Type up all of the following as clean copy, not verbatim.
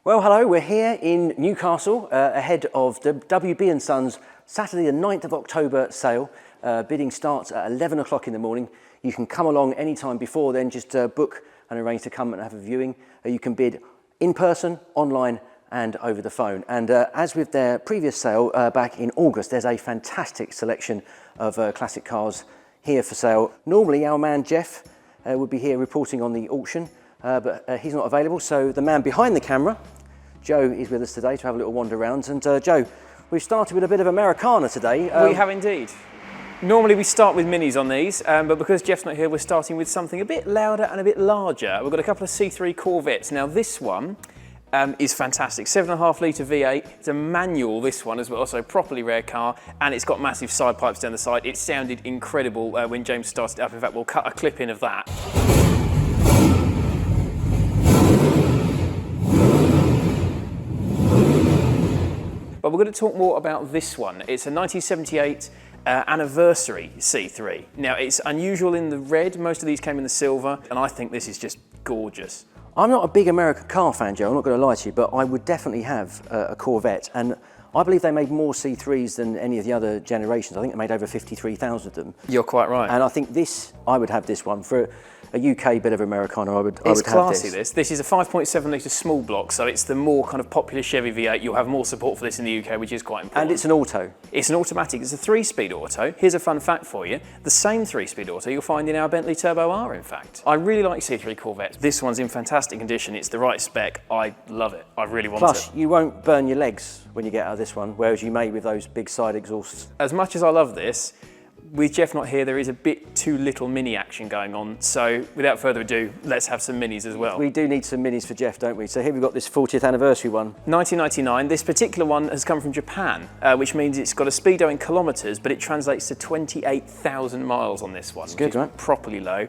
Well, hello, we're here in Newcastle ahead of the wb&sons Saturday the 9th of October sale. Bidding starts at 11 o'clock in the morning. You can come along anytime before then, just book and arrange to come and have a viewing. You can bid in person, online and over the phone. And as with their previous sale back in August, there's a fantastic selection of classic cars here for sale. Normally our man Jeff would be here reporting on the auction, but he's not available, so the man behind the camera, Joe, is with us today to have a little wander around. And Joe, we've started with a bit of Americana today. We have indeed. Normally we start with minis on these, but because Jeff's not here, we're starting with something a bit louder and a bit larger. We've got a couple of C3 Corvettes. Now this one is fantastic. 7.5 litre V8. It's a manual, this one as well, so properly rare car, and it's got massive side pipes down the side. It sounded incredible when James started it up. In fact, we'll cut a clip in of that. But we're going to talk more about this one. It's a 1978 anniversary C3. Now, it's unusual in the red. Most of these came in the silver, and I think this is just gorgeous. I'm not a big American car fan, Joe, I'm not going to lie to you, but I would definitely have a Corvette. And I believe they made more C3s than any of the other generations. I think they made over 53,000 of them. You're quite right. And I think I would have this one. For a UK bit of Americana, I would It's have classy, this. This is a 5.7 litre small block, so it's the more kind of popular Chevy V8. You'll have more support for this in the UK, which is quite important. And it's an auto. It's an automatic. It's a 3-speed auto. Here's a fun fact for you. The same 3-speed auto you'll find in our Bentley Turbo R, in fact. I really like C3 Corvettes. This one's in fantastic condition. It's the right spec. I love it. I really want it. Plus, you won't burn your legs when you get out of this one, whereas you may with those big side exhausts. As much as I love this, with Jeff not here, there is a bit too little mini action going on. So without further ado, let's have some minis as well. We do need some minis for Jeff, don't we? So here we've got this 40th anniversary one. 1999. This particular one has come from Japan, which means it's got a speedo in kilometres, but it translates to 28,000 miles on this one. It's good, right? Properly low.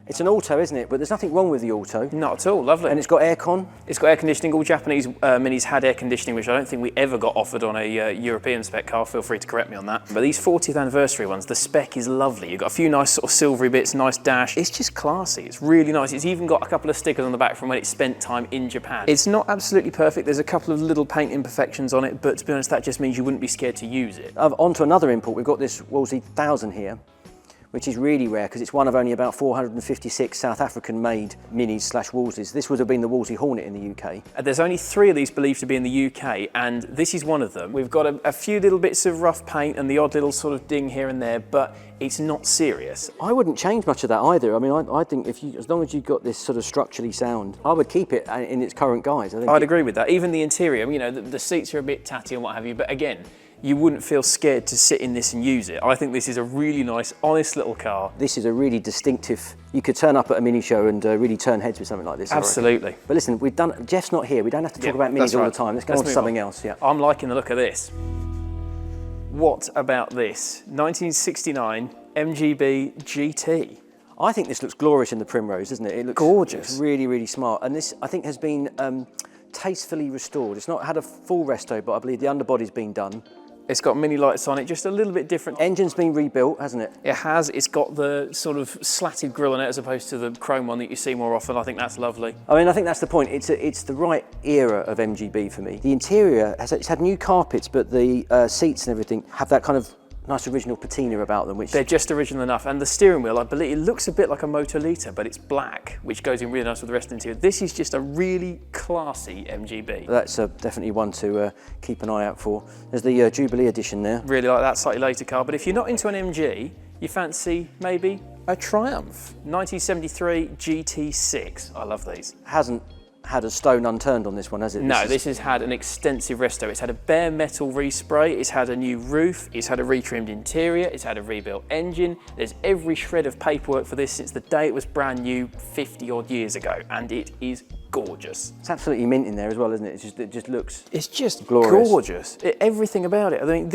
It's an auto, isn't it? But there's nothing wrong with the auto. Not at all, lovely. And it's got aircon. It's got air conditioning. All Japanese minis had air conditioning, which I don't think we ever got offered on a European spec car. Feel free to correct me on that. But these 40th anniversary ones, the spec is lovely. You've got a few nice sort of silvery bits, nice dash. It's just classy. It's really nice. It's even got a couple of stickers on the back from when it spent time in Japan. It's not absolutely perfect. There's a couple of little paint imperfections on it, but to be honest, that just means you wouldn't be scared to use it. On to another import. We've got this Wolseley 1000 here, which is really rare because it's one of only about 456 South African-made minis / Wolsleys. This would have been the Wolseley Hornet in the UK. There's only 3 of these believed to be in the UK, and this is one of them. We've got a few little bits of rough paint and the odd little sort of ding here and there, but it's not serious. I wouldn't change much of that either. I mean, I think as long as you've got this sort of structurally sound, I would keep it in its current guise. I'd agree with that. Even the interior, you know, the seats are a bit tatty and what have you, but again, you wouldn't feel scared to sit in this and use it. I think this is a really nice, honest little car. This is a really distinctive, you could turn up at a mini show and really turn heads with something like this. Absolutely. But listen, Jeff's not here. We don't have to talk about minis all the time. Let's go on to something else. Yeah. I'm liking the look of this. What about this? 1969 MGB GT. I think this looks glorious in the Primrose, doesn't it? It looks gorgeous. It's really, really smart. And this, I think, has been tastefully restored. It's not had a full resto, but I believe the underbody's been done. It's got mini lights on it, just a little bit different. Engine's been rebuilt, hasn't it? It has. It's got the sort of slatted grille on it as opposed to the chrome one that you see more often. I think that's lovely. I mean, I think that's the point. It's the right era of MGB for me. The interior, it's had new carpets, but the seats and everything have that kind of nice original patina about them, which they're just original enough. And the steering wheel, I believe, it looks a bit like a Motolita, but it's black, which goes in really nice with the rest of the interior. This is just a really classy MGB. That's definitely one to keep an eye out for. There's the Jubilee edition there. Really like that slightly later car, but if you're not into an MG, you fancy maybe a Triumph. 1973 GT6. I love these. Hasn't had a stone unturned on this one, has it? No, this has had an extensive resto. It's had a bare metal respray, it's had a new roof, it's had a retrimmed interior, it's had a rebuilt engine. There's every shred of paperwork for this since the day it was brand new 50 odd years ago, and it is gorgeous. It's absolutely mint in there as well, isn't it? It just looks It's just glorious. Gorgeous. Everything about it. I mean,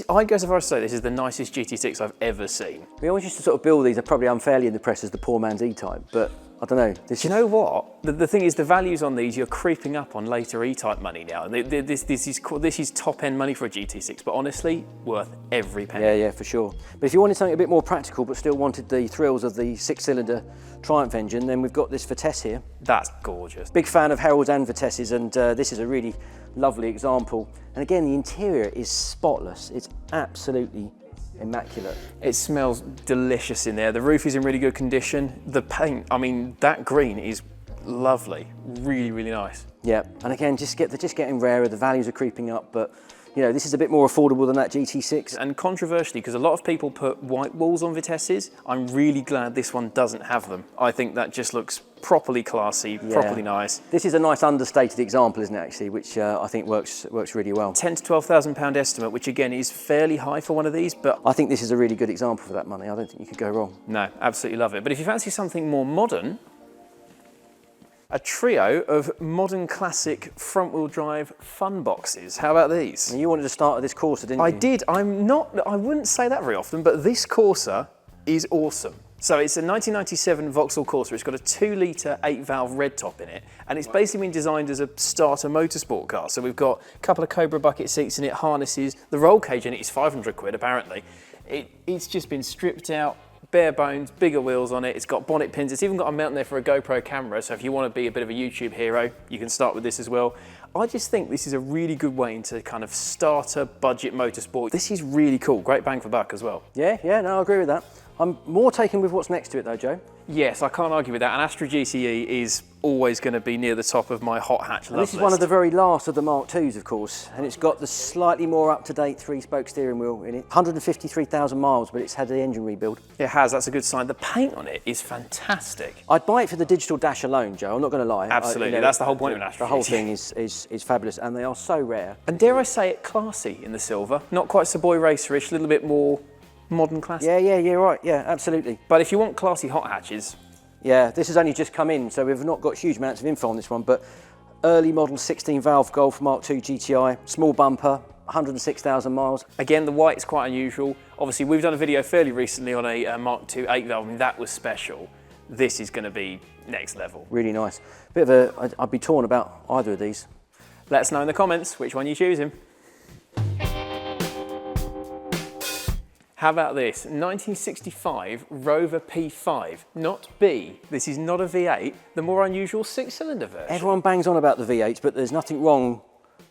I'd go so far as to say this is the nicest GT6 I've ever seen. We always used to sort of bill these are probably unfairly in the press as the poor man's E-Type, but I don't know. Do you know what? The thing is, the values on these, you're creeping up on later E-Type money now. This is top-end money for a GT6, but honestly, worth every penny. Yeah, for sure. But if you wanted something a bit more practical, but still wanted the thrills of the 6-cylinder Triumph engine, then we've got this Vitesse here. That's gorgeous. Big fan of Herolds and Vitesses, and this is a really lovely example. And again, the interior is spotless. It's absolutely immaculate. It smells delicious in there. The roof is in really good condition. The paint, I mean, that green is lovely. Really, really nice. Yeah, and again, they're just getting rarer. The values are creeping up, but you know, this is a bit more affordable than that GT6. And controversially, because a lot of people put white walls on Vitesses, I'm really glad this one doesn't have them. I think that just looks properly classy, properly nice. This is a nice understated example, isn't it, actually, which I think works really well. £10,000 to £12,000 estimate, which again is fairly high for one of these, but I think this is a really good example for that money. I don't think you could go wrong. No, absolutely love it. But if you fancy something more modern, a trio of modern classic front-wheel drive fun boxes. How about these? And you wanted to start with this Corsa, didn't you? I did. I wouldn't say that very often, but this Corsa is awesome. So it's a 1997 Vauxhall Corsa. It's got a 2-litre 8-valve red top in it, and it's basically been designed as a starter motorsport car. So we've got a couple of Cobra bucket seats in it, harnesses. The roll cage in it is 500 quid, apparently. It's just been stripped out, bare bones, bigger wheels on it. It's got bonnet pins. It's even got a mount there for a GoPro camera. So if you want to be a bit of a YouTube hero, you can start with this as well. I just think this is a really good way into kind of starter budget motorsport. This is really cool. Great bang for buck as well. Yeah, no, I agree with that. I'm more taken with what's next to it though, Joe. Yes, I can't argue with that. An Astra GTE is always going to be near the top of my hot hatch love This is list. one of the very last of the Mark IIs, of course, and it's got the slightly more up-to-date 3-spoke steering wheel in it. 153,000 miles, but it's had the engine rebuild. It has, that's a good sign. The paint on it is fantastic. I'd buy it for the digital dash alone, Joe, I'm not going to lie. Absolutely, that's the whole point of an Astra The whole GTE. thing is fabulous, and they are so rare. And dare I say it, classy in the silver. Not quite Savoy Racerish, a little bit more modern classic. Yeah, right, yeah, absolutely. But if you want classy hot hatches, yeah, this has only just come in, so we've not got huge amounts of info on this one, but early model 16-valve Golf Mark II GTI, small bumper, 106,000 miles. Again, the white is quite unusual. Obviously, we've done a video fairly recently on a Mark II 8-valve, and that was special. This is going to be next level. Really nice. I'd be torn about either of these. Let us know in the comments which one you're choosing. How about this? 1965 Rover P5, not B. This is not a V8, the more unusual 6-cylinder version. Everyone bangs on about the V8s, but there's nothing wrong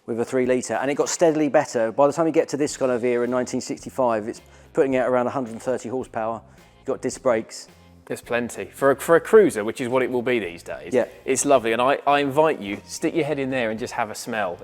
with a 3-litre, and it got steadily better. By the time you get to this kind of era in 1965, it's putting out around 130 horsepower. You've got disc brakes. There's plenty. For a cruiser, which is what it will be these days, yeah. It's lovely. And I invite you, stick your head in there and just have a smell.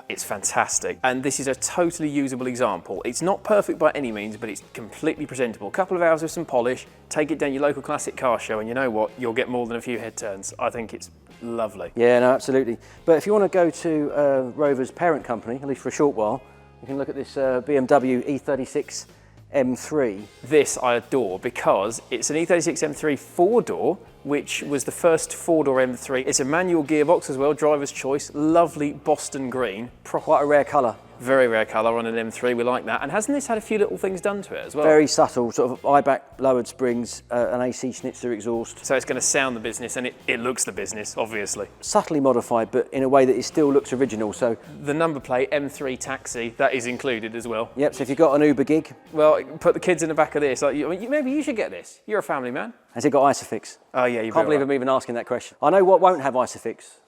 It's fantastic. And this is a totally usable example. It's not perfect by any means, but it's completely presentable. A couple of hours with some polish, take it down your local classic car show, and you know what? You'll get more than a few head turns. I think it's lovely. Yeah, no, absolutely. But if you want to go to Rover's parent company, at least for a short while, you can look at this BMW E36 M3. This I adore because it's an E36 M3 4-door, which was the first 4-door M3. It's a manual gearbox as well, driver's choice, lovely Boston green. Quite a rare colour. Very rare colour on an M3, we like that. And hasn't this had a few little things done to it as well? Very subtle, sort of eye-back lowered springs, an AC Schnitzer exhaust. So it's going to sound the business, and it looks the business, obviously. Subtly modified, but in a way that it still looks original. So the number plate, M3 Taxi, that is included as well. Yep, so if you've got an Uber gig. Well, put the kids in the back of this. Maybe you should get this. You're a family man. Has it got Isofix? Oh yeah, you can't believe I'm even asking that question. I know what won't have Isofix.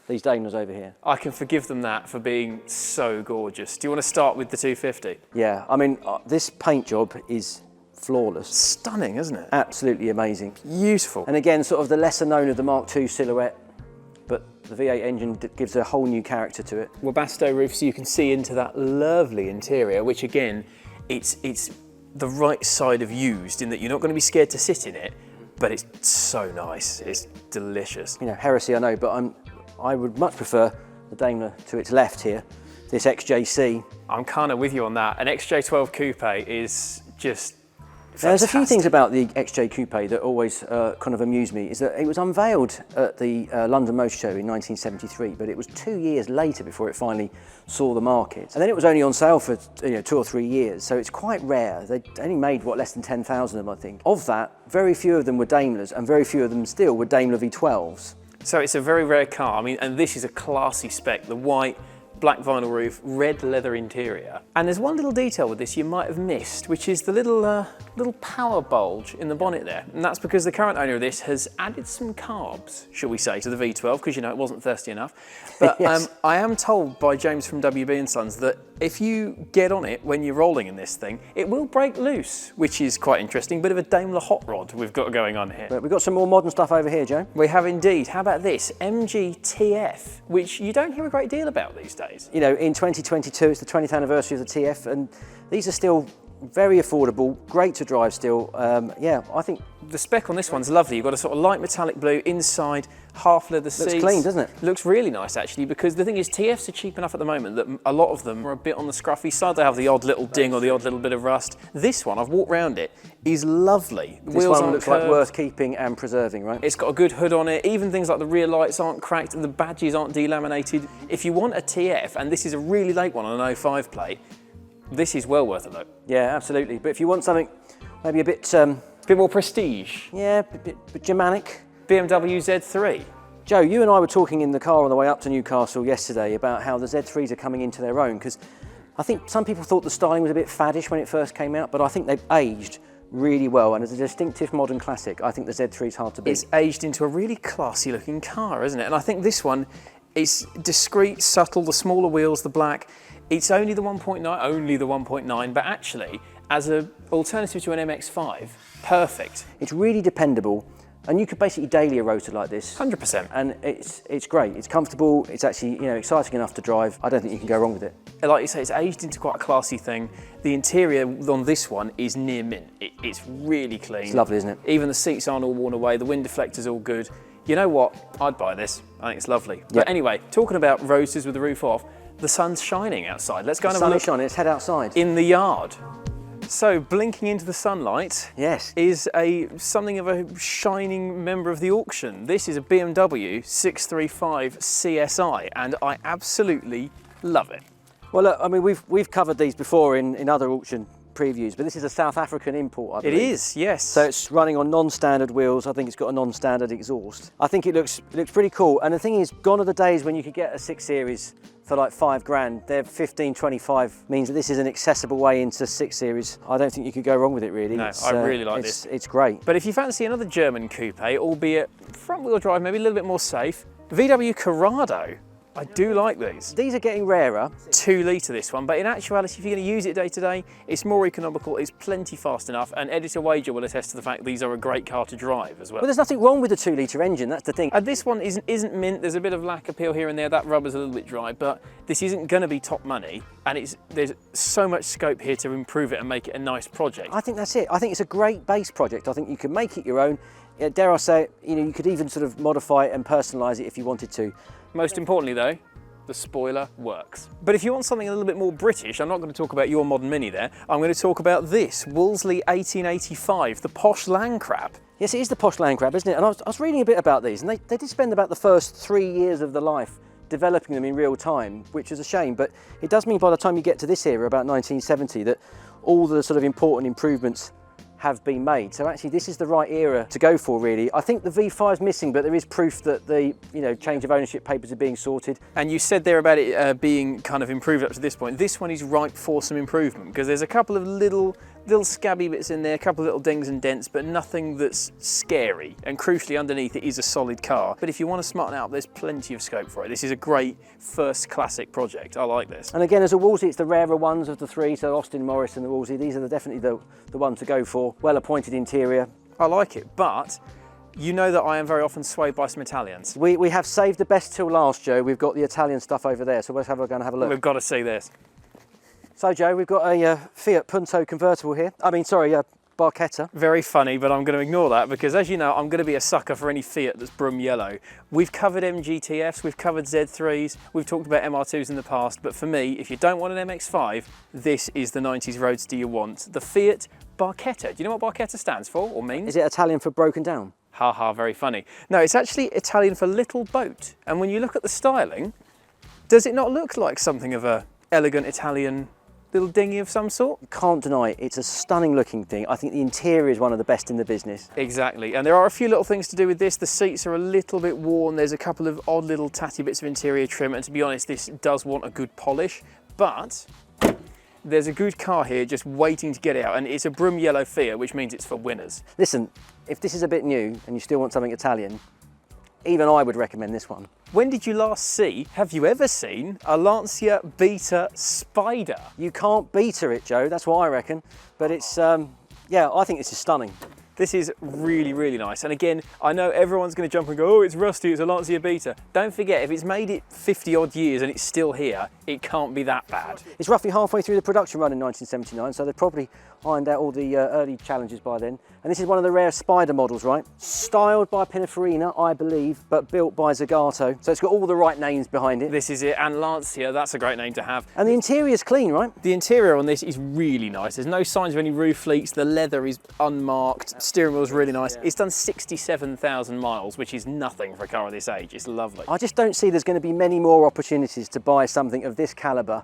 These Daimlers over here. I can forgive them that for being so gorgeous. Do you want to start with the 250? Yeah, I mean, this paint job is flawless. Stunning, isn't it? Absolutely amazing. Beautiful. And again, sort of the lesser known of the Mark II silhouette, but the V8 engine gives a whole new character to it. Webasto roof, so you can see into that lovely interior, which again, it's the right side of used in that you're not going to be scared to sit in it, but it's so nice. It's delicious. You know, heresy, I know, but I would much prefer the Daimler to its left here, this XJC. I'm kind of with you on that. An XJ12 Coupe is just There's a few things about the XJ Coupe that always kind of amuse me. Is that it was unveiled at the London Motor Show in 1973, but it was 2 years later before it finally saw the market. And then it was only on sale for 2 or 3 years, so it's quite rare. They only made, what, less than 10,000 of them, I think. Of that, very few of them were Daimlers, and very few of them still were Daimler V12s. So it's a very rare car. I mean, and this is a classy spec, the white, black vinyl roof, red leather interior. And there's one little detail with this you might have missed, which is the little power bulge in the bonnet there. And that's because the current owner of this has added some carbs, shall we say, to the V12, because it wasn't thirsty enough. But yes. I am told by James from wb&sons that if you get on it when you're rolling in this thing, it will break loose, which is quite interesting. Bit of a Daimler hot rod we've got going on here. But we've got some more modern stuff over here, Joe. We have indeed. How about this? MG-TF, which you don't hear a great deal about these days. In 2022, it's the 20th anniversary of the TF, and these are still very affordable, great to drive still. Yeah, I think the spec on this one's lovely. You've got a sort of light metallic blue inside, half leather seats. Looks clean, doesn't it? Looks really nice actually, because the thing is, TFs are cheap enough at the moment that a lot of them are a bit on the scruffy side. They have the odd little ding or the odd little bit of rust. This one, I've walked around it, is lovely. The this wheels one looks curved. like worth keeping and preserving, right? It's got a good hood on it. Even things like the rear lights aren't cracked and the badges aren't delaminated. If you want a TF, and this is a really late one on an 05 plate, this is well worth a look. Yeah, absolutely. But if you want something maybe a bit more prestige. Yeah, a bit Germanic. BMW Z3. Joe, you and I were talking in the car on the way up to Newcastle yesterday about how the Z3s are coming into their own, because I think some people thought the styling was a bit faddish when it first came out, but I think they've aged really well, and as a distinctive modern classic, I think the Z3 is hard to beat. It's aged into a really classy looking car, isn't it? And I think this one is discreet, subtle, the smaller wheels, the black. It's only the 1.9, but actually, as an alternative to an MX-5, perfect. It's really dependable, and you could basically daily a rotor like this. 100%. And it's great. It's comfortable. It's actually exciting enough to drive. I don't think you can go wrong with it. Like you say, it's aged into quite a classy thing. The interior on this one is near mint. It's really clean. It's lovely, isn't it? Even the seats aren't all worn away. The wind deflector's all good. You know what? I'd buy this. I think it's lovely. Yep. But anyway, talking about rotors with the roof off, the sun's shining outside. Let's go and have a look. The sun is shining. Let's head outside. In the yard. So blinking into the sunlight, yes, is something of a shining member of the auction. This is a BMW 635 CSI, and I absolutely love it. Well, look, I mean, we've covered these before in other auction previews, but this is a South African import, I believe. It is, yes. So it's running on non-standard wheels. I think it's got a non-standard exhaust. I think it looks pretty cool. And the thing is, gone are the days when you could get a 6 Series for like 5 grand. They're 15, 25, means that this is an accessible way into 6 Series. I don't think you could go wrong with it, really. No, I really like this. It's great. But if you fancy another German coupe, albeit front-wheel drive, maybe a little bit more safe, VW Corrado. I do like these. These are getting rarer. 2 litre this one, but in actuality, if you're going to use it day to day, it's more economical, it's plenty fast enough, and Editor Wager will attest to the fact these are a great car to drive as well. Well, there's nothing wrong with the 2 litre engine, that's the thing. And this one isn't mint, there's a bit of lack appeal here and there, that rubber's a little bit dry, but this isn't going to be top money, and there's so much scope here to improve it and make it a nice project. I think that's it. I think it's a great base project. I think you can make it your own. Dare I say it, you could even sort of modify it and personalise it if you wanted to. Most importantly though, the spoiler works. But if you want something a little bit more British, I'm not going to talk about your modern Mini there, I'm going to talk about this, Wolseley 1885, the posh land crab. Yes, it is the posh land crab, isn't it? And I was reading a bit about these, and they did spend about the first 3 years of the life developing them in real time, which is a shame, but it does mean by the time you get to this era, about 1970, that all the sort of important improvements have been made. So actually this is the right era to go for, really. I think the V5 is missing, but there is proof that the change of ownership papers are being sorted. And you said there about it being kind of improved up to this point. This one is ripe for some improvement, because there's a couple of little scabby bits in there, a couple of little dings and dents, but nothing that's scary. And crucially, underneath it is a solid car. But if you want to smarten out, there's plenty of scope for it. This is a great first classic project. I like this. And again, as a Wolseley, it's the rarer ones of the 3, so Austin, Morris and the Wolseley. These are definitely the one to go for. Well-appointed interior. I like it, but you know that I am very often swayed by some Italians. We have saved the best till last, Joe. We've got the Italian stuff over there, so we're going to have a look. We've got to see this. So, Joe, we've got a Fiat Punto convertible here. Barchetta. Very funny, but I'm going to ignore that because, as you know, I'm going to be a sucker for any Fiat that's brum yellow. We've covered MGTFs, we've covered Z3s, we've talked about MR2s in the past, but for me, if you don't want an MX-5, this is the 90s roadster you want. The Fiat Barchetta. Do you know what Barchetta stands for or means? Is it Italian for broken down? Ha ha, very funny. No, it's actually Italian for little boat. And when you look at the styling, does it not look like something of a elegant Italian little dinghy of some sort? You can't deny it. It's a stunning looking thing. I think the interior is one of the best in the business. Exactly, and there are a few little things to do with this. The seats are a little bit worn. There's a couple of odd little tatty bits of interior trim, and to be honest, this does want a good polish, but there's a good car here just waiting to get out, and it's a Brum Yellow Fiat, which means it's for winners. Listen, if this is a bit new and you still want something Italian, even I would recommend this one. When did you last see, have you ever seen, a Lancia Beta Spider? You can't beta it, Joe, that's what I reckon. But it's, yeah, I think this is stunning. This is really, really nice. And again, I know everyone's going to jump and go, oh, it's rusty, it's a Lancia Beta. Don't forget, if it's made it 50 odd years and it's still here, it can't be that bad. It's roughly halfway through the production run in 1979, so they've probably ironed out all the early challenges by then. And this is one of the rare Spider models, right? Styled by Pininfarina, I believe, but built by Zagato. So it's got all the right names behind it. This is it, and Lancia, that's a great name to have. And the interior's clean, right? The interior on this is really nice. There's no signs of any roof leaks. The leather is unmarked. Steering wheel's really nice. It's done 67,000 miles, which is nothing for a car of this age. It's lovely. I just don't see there's going to be many more opportunities to buy something of this caliber,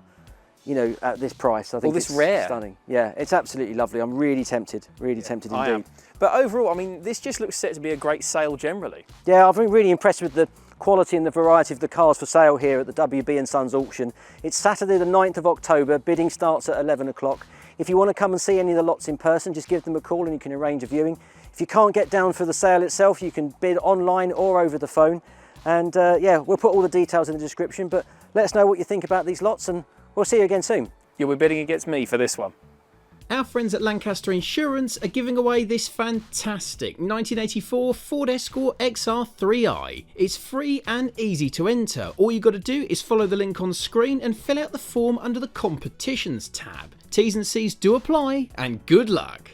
you know, at this price. I think this it's rare. Stunning. Yeah, it's absolutely lovely. I'm really tempted indeed. I am. But overall, I mean, this just looks set to be a great sale generally. Yeah, I've been really impressed with the quality and the variety of the cars for sale here at the wb&sons auction. It's Saturday the 9th of October, bidding starts at 11 o'clock. If you want to come and see any of the lots in person, just give them a call and you can arrange a viewing. If you can't get down for the sale itself, you can bid online or over the phone. And yeah, we'll put all the details in the description, but let us know what you think about these lots and we'll see you again soon. You'll be bidding against me for this one. Our friends at Lancaster Insurance are giving away this fantastic 1984 Ford Escort XR3i. It's free and easy to enter. All you got to do is follow the link on screen and fill out the form under the competitions tab. T's and C's do apply, and good luck.